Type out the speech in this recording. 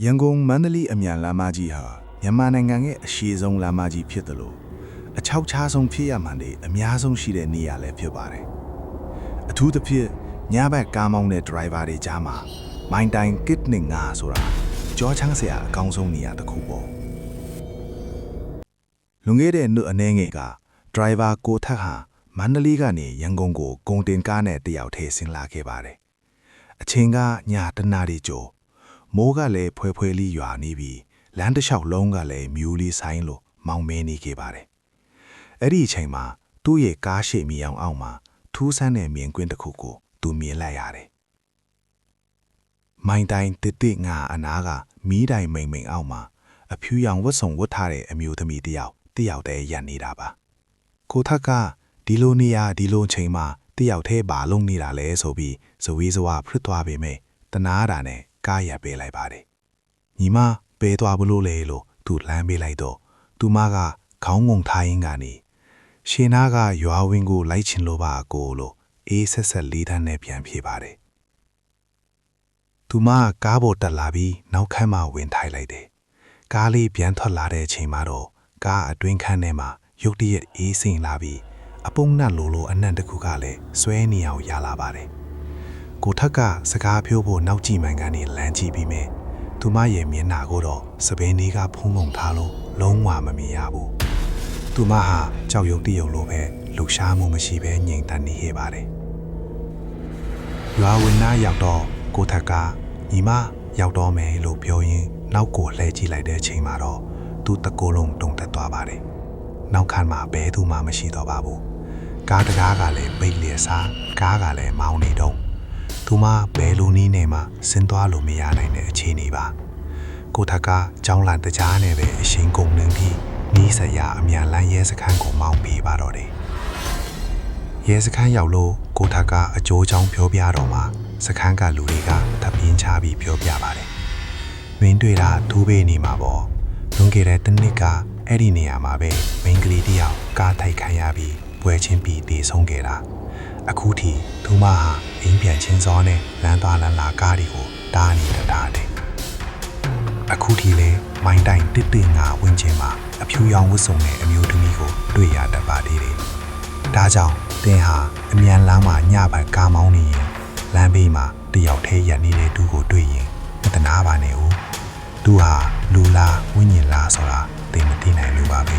ရန်ကုန်မန္တလေးအမြန်လမ်းမကြီးဟာမြန်မာနိုင်ငံရဲ့အရှေ့ဆုံးလမ်းမကြီးဖြစ်တယ်လို့အချောက်ချားဆုံးဖြစ်ရမှန်တဲ့အများဆုံးရှိတဲ့နေရာလည်းဖြစ်ပါတယ်။အထူးသဖြင့်ညဘက်ကားမောင်းတဲ့ driver တွေကြားမှာမိုင်းတိုင်း kit နဲ့ငါဆိုတာကြောချမ်းစရာအကောင်းဆုံးနေရာတစ်ခုပေါ့။လွန်ခဲ့တဲ့နှစ်အနည်းငယ်က driver ကိုထက်ဟာမန္တလေးကနေရန်ကုန်ကိုကုန်တင်ကားနဲ့တယောက်ထဲဆင်းလာခဲ့ပါတယ်။အချိန်ကညတနာရီကျော်မိုးကလည်းဖွဲဖွဲလေးရွာနေပြီးလမ်းတစ်လျှောက်လုံးကလည်းမြူးလေးဆိုင်လို့မောင်မဲနေခဲ့ပါတယ်။အဲ့ဒီအချိန်မှာသူ့ရဲ့ကားရှေ့မြေအောင်အောက်မှာထူးဆန်းတဲ့မြင်ကွင်းတစ်ခုကိုသူမြင်လိုက်ရတယ်။မိုင်းတိုင်းတစ်ငါအနားကမီးတိုင်မိန်မိန်အောက်မှာအဖြူရောင်ဝတ်စုံဝတ်ထားတဲ့အမျိုးသမီးတယောက်တည်းရပ်နေတာပါ။ကိုထက်ကဒီလိုနေရာဒီလိုချိန်မှာတယောက်တည်းဘာလုံးနေတာလဲဆိုပြီးဇဝေးဇဝါဖြစ်သွားပေမဲ့တနာတာနဲ့ကားရပ်ပေးလိုက်ပါတယ်။ညီမပဲသွားဘူးလို့လေလို့သူလမ်းပေးလိုက်တော့သူမကခေါင်းငုံထားရင်းကနေရှင်နာကရွာဝင်းကိုလိုက်ချင်လို့ပါကိုလို့အေးဆက်ဆက်လေးတန်းနဲ့ပြန်ပြေးပါတယ်။သူမကားပေါ်တက်လာပြီးနောက်ခန်းမှာဝင်ထိုင်လိုက်တယ်။ကားလေးပြန်ထွက်လာတဲ့အချိန်မှာတော့ကားအတွင်းခန်းထဲမှာရုတ်တရက်အေးစိမ်လာပြီးအပုံနဲ့လိုအနံ့တစ်ခုကလည်းဆွဲနေအောင်ရလာပါတယ်။ကိုထက်ကစကားပြောဖို့နောက်ကြည့်မှန်ကနေလမ်းကြည့်ပြီးမြဲသူမရဲ့မျက်နှာကိုတော့စပင်းလေးကဖုံးငုံထားလို့လုံးဝမမြင်ရဘူး။သူမဟာကြောက်ရွံ့တရုံလိုပဲလှူရှားမှုမရှိဘဲငြိမ်သက်နေခဲ့ပါတယ်။ရွာဝင်နာရောက်တော့ကိုထက်ကညီမရောက်တော့မယ်လို့ပြောရင်းနောက်ကိုလှည့်ကြည့်လိုက်တဲ့အချိန်မှာတော့သူတကိုယ်လုံးတုန်တက်သွားပါတယ်။နောက်ခန်းမှာဘဲသူမှမရှိတော့ပါဘူး။ကားတကားကလည်းပိတ်လျက်စားကားကလည်းမောင်းနေတော့သူမဘယ်လိုနည်းနဲ့မှဆင်းသွားလို့မရနိုင်တဲ့အခြေအနေပါကိုထက်ကကြောင်းလန်တကြားနဲ့ပဲအရှင်ကုန်နှင်းပြီးနီးစရာအမြန်လန်းရဲစခန်းကိုမောင်းပေးပါတော့တယ်ရဲစခန်းရောက်လို့ကိုထက်ကအကျိုးချောင်းပြောပြတော့မှစခန်းကလူတွေကတပြင်းချပြီးပြောပြပါတယ်မင်းတွေ့တာထူးပေးနေမှာပေါ့လွန်ခဲ့တဲ့တစ်နှစ်ကအဲ့ဒီနေရာမှာပဲမိန်းကလေးတယောက်ကားထိုက်ခံရပြီးပွဲချင်းပြီးတည်ဆုံးခဲ့တာအခုထိသူမဟာအိမ်ပြန်ချင်းစောနဲ့လမ်းသွားလမ်းလာကားတွေကိုတားနေတတ်တယ်အခုထိလေမိုင်းတိုင်တစ်ငါဝင်းချင်းမှာအဖြူရောင်ဝတ်စုံနဲ့အမျိုးသမီးကိုတွေ့ရတတ်ပါသေးတယ်ဒါကြောင့်တင်းဟာအမြန်လမ်းမှာညဘက်ကားမောင်းနေရင်လမ်းဘေးမှာတယောက်ထဲရပ်နေတဲ့သူကိုတွေ့ရင်မတနာပါနဲ့ဦးသူဟာလူလားဝိညာဉ်လားဆိုတာသိမသိနိုင်လို့ပါပဲ